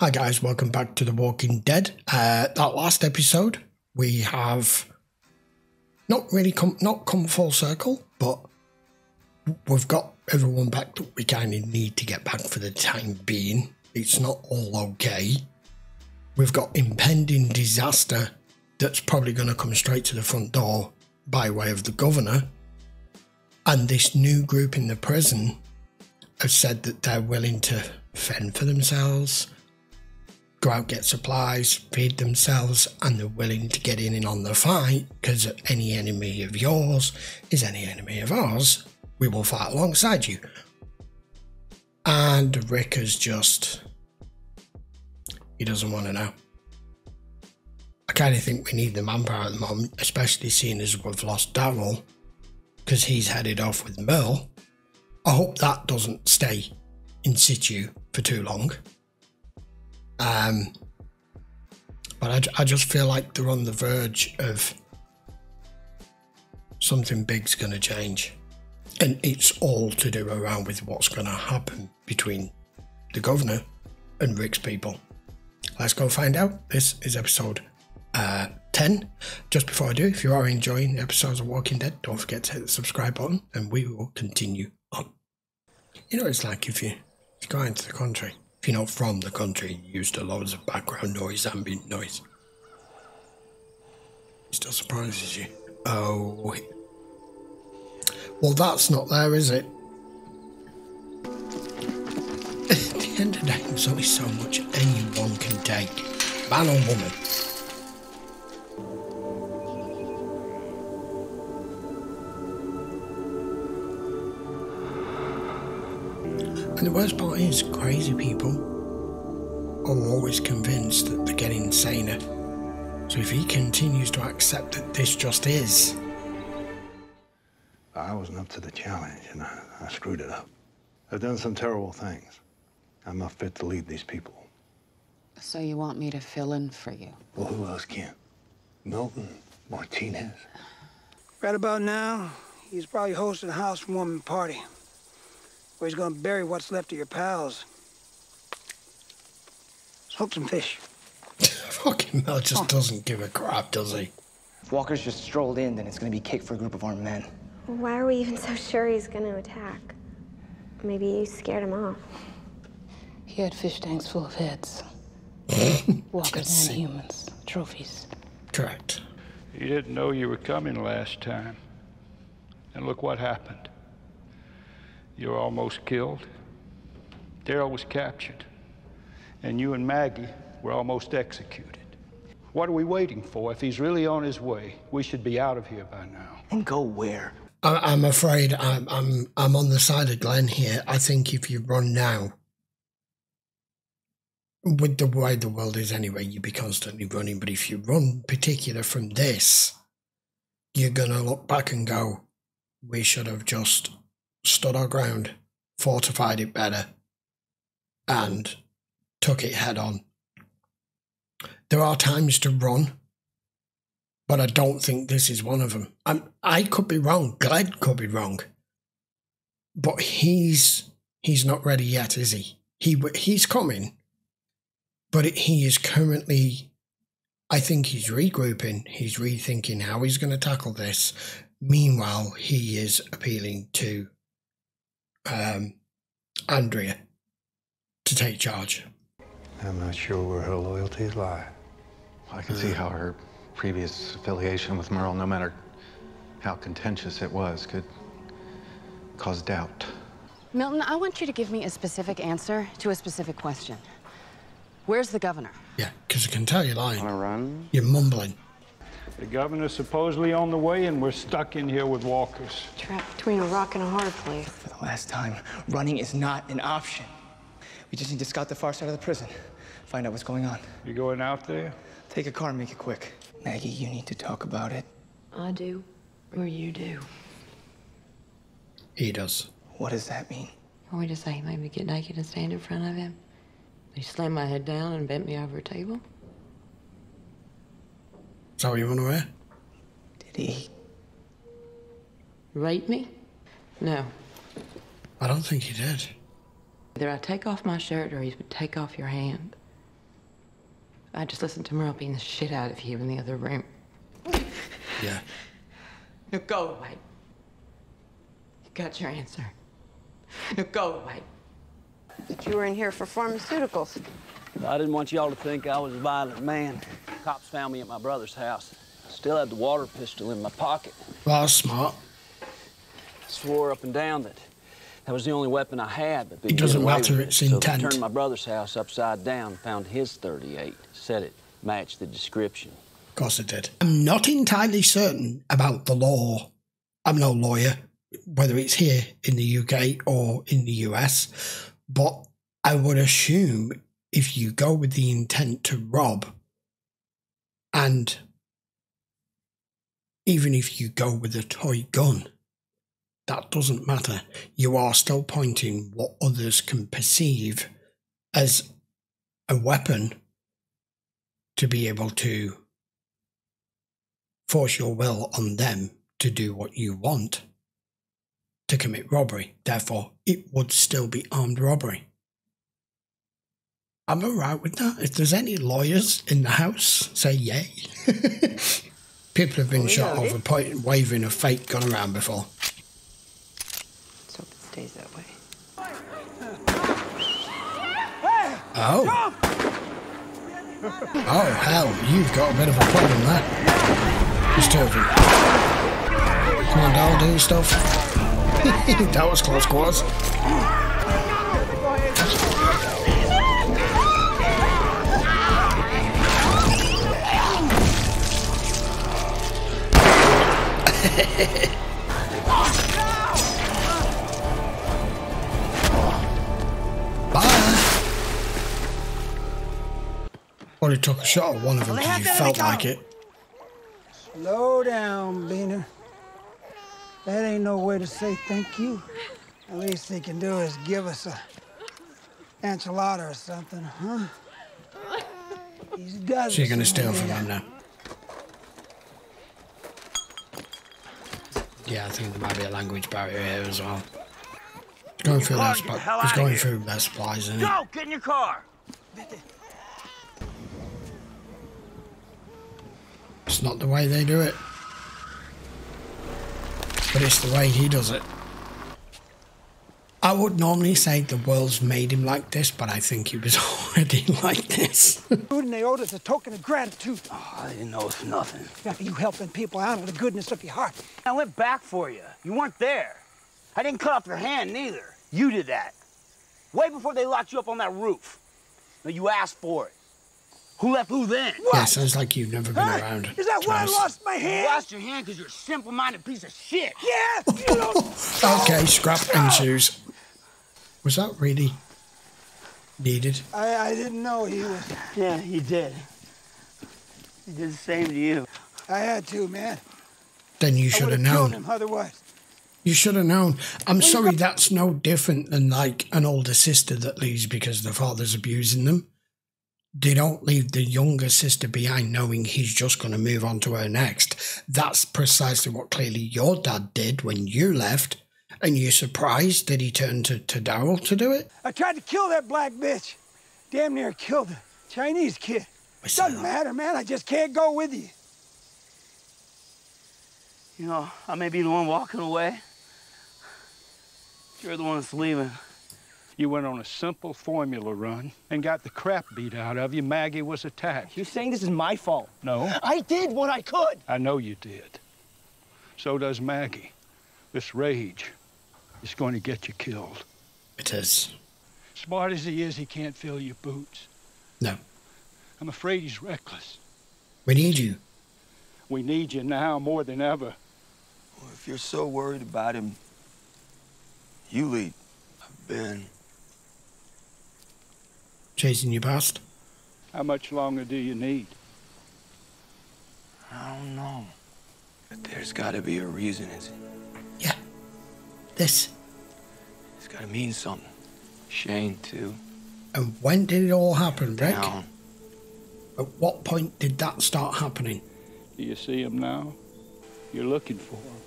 Hi guys, welcome back to The Walking Dead. That last episode, we have not come full circle, but we've got everyone back that we kind of need to get back for the time being. It's not all okay. We've got impending disaster that's probably going to come straight to the front door by way of the governor. And this new group in the prison have said that they're willing to fend for themselves, go out, get supplies, feed themselves, and they're willing to get in and on the fight because any enemy of yours is any enemy of ours. We will fight alongside you. And Rick is just... he doesn't want to know. I kind of think we need the manpower at the moment, especially seeing as we've lost Daryl because he's headed off with Merle. I hope that doesn't stay in situ for too long. But I just feel like they're on the verge of something big's going to change. And it's all to do around with what's going to happen between the governor and Rick's people. Let's go find out. This is episode 10. Just before I do, if you are enjoying the episodes of Walking Dead, don't forget to hit the subscribe button and we will continue on. You know, it's like if you go into the country, if you're not from the country, you're used to loads of background noise, ambient noise. It still surprises you. Oh, well, that's not there, is it? At the end of the day, there's only so much anyone can take, man or woman. And the worst part is, crazy people are always convinced that they're getting saner. So if he continues to accept that this just is... I wasn't up to the challenge, and I screwed it up. I've done some terrible things. I'm not fit to lead these people. So you want me to fill in for you? Well, who else can? Milton, Martinez. Right about now, he's probably hosting a housewarming party where he's gonna bury what's left of your pals. Let's hook some fish. Fucking Mel just doesn't give a crap, does he? If Walker's just strolled in, then it's gonna be cake for a group of armed men. Why are we even so sure he's gonna attack? Maybe you scared him off. He had fish tanks full of heads. Walkers and humans. Trophies. Correct. You didn't know you were coming last time. And look what happened. You were almost killed. Daryl was captured. And you and Maggie were almost executed. What are we waiting for? If he's really on his way, we should be out of here by now. And go where? I'm afraid I'm on the side of Glenn here. I think if you run now, with the way the world is anyway, you'd be constantly running. But if you run particular from this, you're going to look back and go, we should have just stood our ground, fortified it better, and took it head on. There are times to run, but I don't think this is one of them. I could be wrong. Glenn could be wrong. But he's not ready yet, is he? He's coming, but he is currently, I think he's regrouping. He's rethinking how he's going to tackle this. Meanwhile, he is appealing to Andrea to take charge. I'm not sure where her loyalties lie. I can see how her previous affiliation with Merle, no matter how contentious it was, could cause doubt. Milton, I want you to give me a specific answer to a specific question. Where's the governor? Yeah, because I can tell you're lying. Wanna run? You're mumbling. The governor's supposedly on the way, and we're stuck in here with walkers. Trapped between a rock and a hard place. For the last time, running is not an option. We just need to scout the far side of the prison. Find out what's going on. You going out there? Take a car and make it quick. Maggie, you need to talk about it. I do, or you do. He does. What does that mean? Want me to say he made me get naked and stand in front of him? He slammed my head down and bent me over a table? Is that what you want to wear? Did he? Rape me? No. I don't think he did. Either I take off my shirt or he would take off your hand. I just listened to Merle beating the shit out of you in the other room. Yeah. Now go away. You got your answer. Now go away. But you were in here for pharmaceuticals. I didn't want y'all to think I was a violent man. Cops found me at my brother's house. Still had the water pistol in my pocket. Well, that's smart. Swore up and down that was the only weapon I had. But it doesn't matter, it's intent. So I turned my brother's house upside down, found his .38, said it matched the description. Of course it did. I'm not entirely certain about the law. I'm no lawyer, whether it's here in the UK or in the US, but I would assume if you go with the intent to rob, and even if you go with a toy gun, that doesn't matter. You are still pointing what others can perceive as a weapon to be able to force your will on them to do what you want, to commit robbery. Therefore, it would still be armed robbery. I'm alright with that. If there's any lawyers in the house, say yay. People have been shot over waving a fake gun around before. Let's hope it stays that way. Oh. Oh, hell, you've got a bit of a problem there. Just two of them. Come on, Daryl, do your stuff. That was close quarters. Bye. Well, he took a shot at one of them because he felt like it. Slow down, Beaner. That ain't no way to say thank you. The least they can do is give us a enchilada or something, huh? So you're going to steal from them now? Yeah, I think there might be a language barrier here as well. He's going through their supplies. He's going through their supplies, isn't he? Go! Get in your car! It's not the way they do it. But it's the way he does it. I would normally say the world's made him like this, but I think he was already like this. And they owed us a token of gratitude. Oh, I didn't know it for nothing. You helping people out of the goodness of your heart. I went back for you. You weren't there. I didn't cut off your hand, neither. You did that. Way before they locked you up on that roof. Now, you asked for it. Who left who then? What? Yeah, sounds like you've never been around. Is that why I lost my hand? You lost your hand because you're a simple-minded piece of shit. Yeah, you don't... Okay, scrap and shoes. Was that really needed? I didn't know he was... Yeah, he did. He did the same to you. I had to, man. Then you should have known. Him otherwise. You should have known. I'm sorry, that's no different than like an older sister that leaves because the father's abusing them. They don't leave the younger sister behind knowing he's just going to move on to her next. That's precisely what clearly your dad did when you left. And you're surprised that he turned to Daryl to do it? I tried to kill that black bitch. Damn near killed the Chinese kid. Doesn't matter, man. I just can't go with you. You know, I may be the one walking away. You're the one that's leaving. You went on a simple formula run and got the crap beat out of you. Maggie was attacked. You're saying this is my fault? No. I did what I could. I know you did. So does Maggie. This rage is going to get you killed. It is. Smart as he is, he can't fill your boots. No. I'm afraid he's reckless. We need you. We need you now more than ever. Well, if you're so worried about him, you lead. I've been... Chasing you past? How much longer do you need? I don't know. But there's gotta be a reason, isn't it? Yeah. This. It's gotta mean something. Shane, too. And when did it all happen, Rick? Down. At what point did that start happening? Do you see him now? You're looking for him.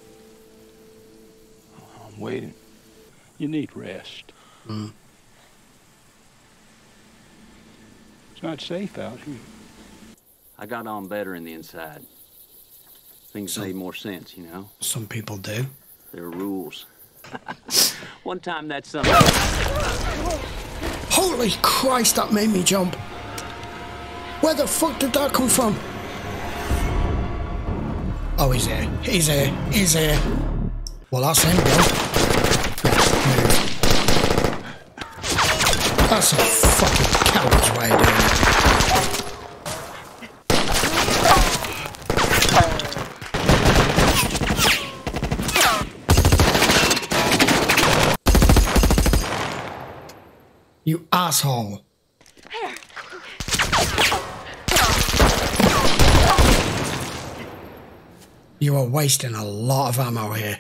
I'm waiting. You need rest. Mm. It's not safe out here. I got on better in the inside. Things made more sense, you know? Some people do. There are rules. One time that something... Holy Christ, that made me jump. Where the fuck did that come from? Oh, he's here. He's here. He's here. Well, that's him, bro. That's a fucking coward's way of doing it. You asshole. You are wasting a lot of ammo here.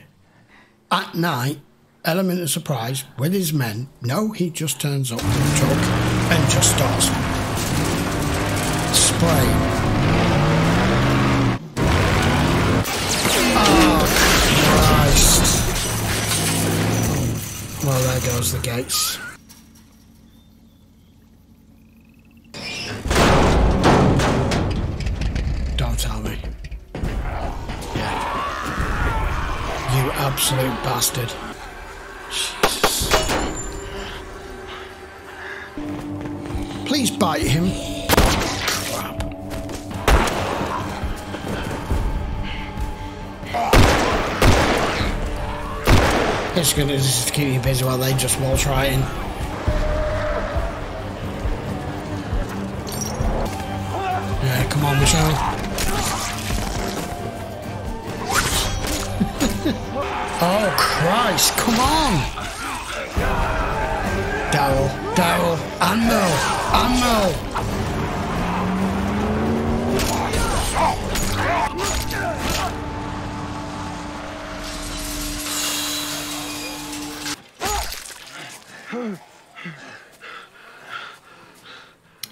At night, element of surprise with his men. No, he just turns up to the truck and just starts spraying. Oh, Christ. Well, there goes the gates. Don't tell me. Yeah. You absolute bastard. Jesus. Please bite him. Crap. It's gonna just keep you busy while they just waltz right in. Yeah, come on, Michelle. Oh, Christ, come on! Daryl, and Merle,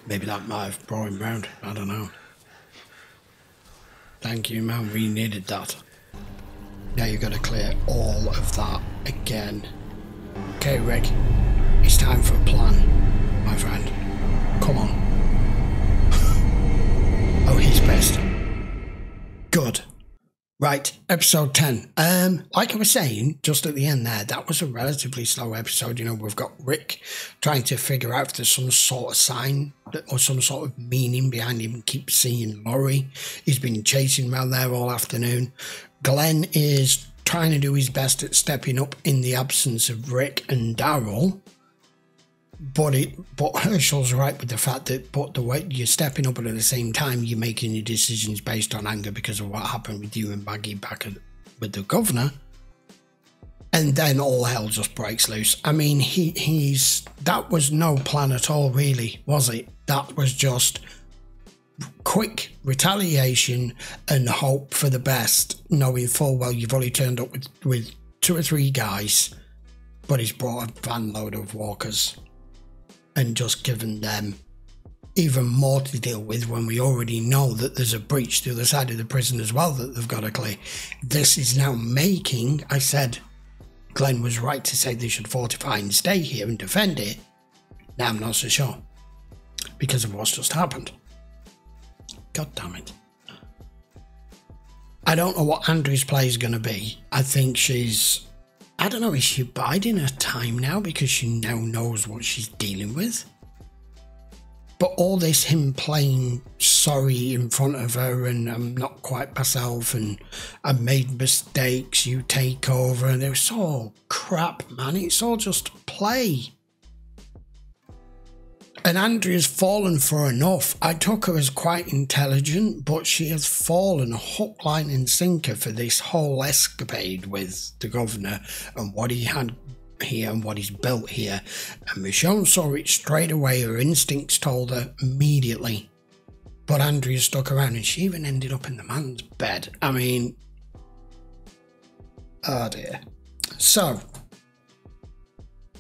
Maybe that might have brought him round, I don't know. Thank you, man, we needed that. Now you've got to clear all of that again. Okay, Rick, it's time for a plan, my friend. Come on. Oh, he's pissed. Good. Right, episode 10. Like I was saying, just at the end there, that was a relatively slow episode. You know, we've got Rick trying to figure out if there's some sort of sign or some sort of meaning behind him. Keep seeing Laurie. He's been chasing around there all afternoon. Glenn is trying to do his best at stepping up in the absence of Rick and Daryl. But Herschel's right with the fact that the way you're stepping up, but at the same time you're making your decisions based on anger because of what happened with you and Maggie back with the governor. And then all hell just breaks loose. I mean, that was no plan at all, really, was it? That was just quick retaliation and hope for the best, knowing full well you've only turned up with 2 or 3 guys, but he's brought a van load of walkers and just given them even more to deal with when we already know that there's a breach to the other side of the prison as well that they've got to clear. This is now making, I said Glenn was right to say they should fortify and stay here and defend it. Now I'm not so sure because of what's just happened. God damn it. I don't know what Andrea's play is going to be. I think I don't know, is she biding her time now because she now knows what she's dealing with? But all this, him playing sorry in front of her and I'm not quite myself and I made mistakes, you take over, and it was all crap, man. It's all just play. And Andrea's fallen for enough. I took her as quite intelligent, but she has fallen hook, line and sinker for this whole escapade with the governor and what he had here and what he's built here. And Michonne saw it straight away. Her instincts told her immediately. But Andrea stuck around and she even ended up in the man's bed. I mean, oh dear. So,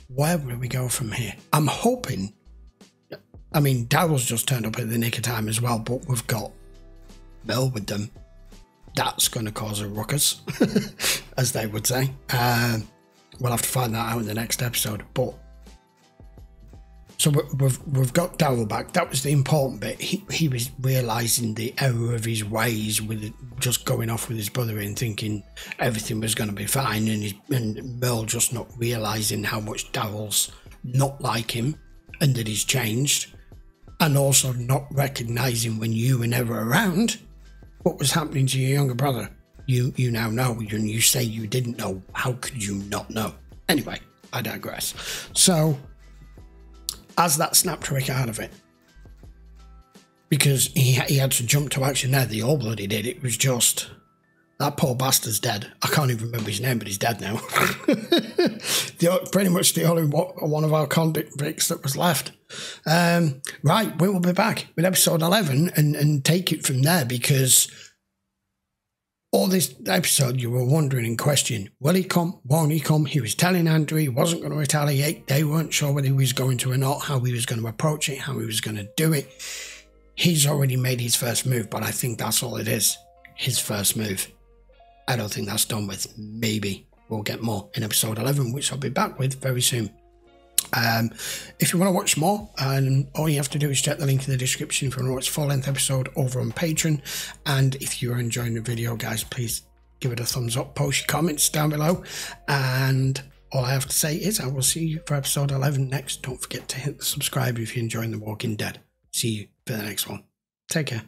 where will we go from here? I'm hoping, I mean, Daryl's just turned up at the nick of time as well, but we've got Merle with them. That's going to cause a ruckus, as they would say. We'll have to find that out in the next episode. But So we've got Daryl back. That was the important bit. He was realising the error of his ways with just going off with his brother and thinking everything was going to be fine, and Merle just not realising how much Daryl's not like him and that he's changed, and also not recognising when you were never around what was happening to your younger brother. You now know, and you say you didn't know. How could you not know? Anyway, I digress. So, as that snapped Rick out of it, because he had to jump to action there, they all bloody did. It was just, that poor bastard's dead. I can't even remember his name, but he's dead now. Pretty much the only one of our convicts that was left. Right, we will be back with episode 11 and take it from there, because all this episode you were wondering and questioning, will he come, won't he come? He was telling Andrea he wasn't going to retaliate. They weren't sure whether he was going to or not, how he was going to approach it, how he was going to do it. He's already made his first move, but I think that's all it is, his first move. I don't think that's done with. Maybe we'll get more in episode 11, which I'll be back with very soon. If you want to watch more, all you have to do is check the link in the description if you want to watch full-length episode over on Patreon. And if you're enjoying the video, guys, please give it a thumbs up, post your comments down below, and all I have to say is I will see you for episode 11 next. Don't forget to hit the subscribe if you're enjoying The Walking Dead. See you for the next one. Take care.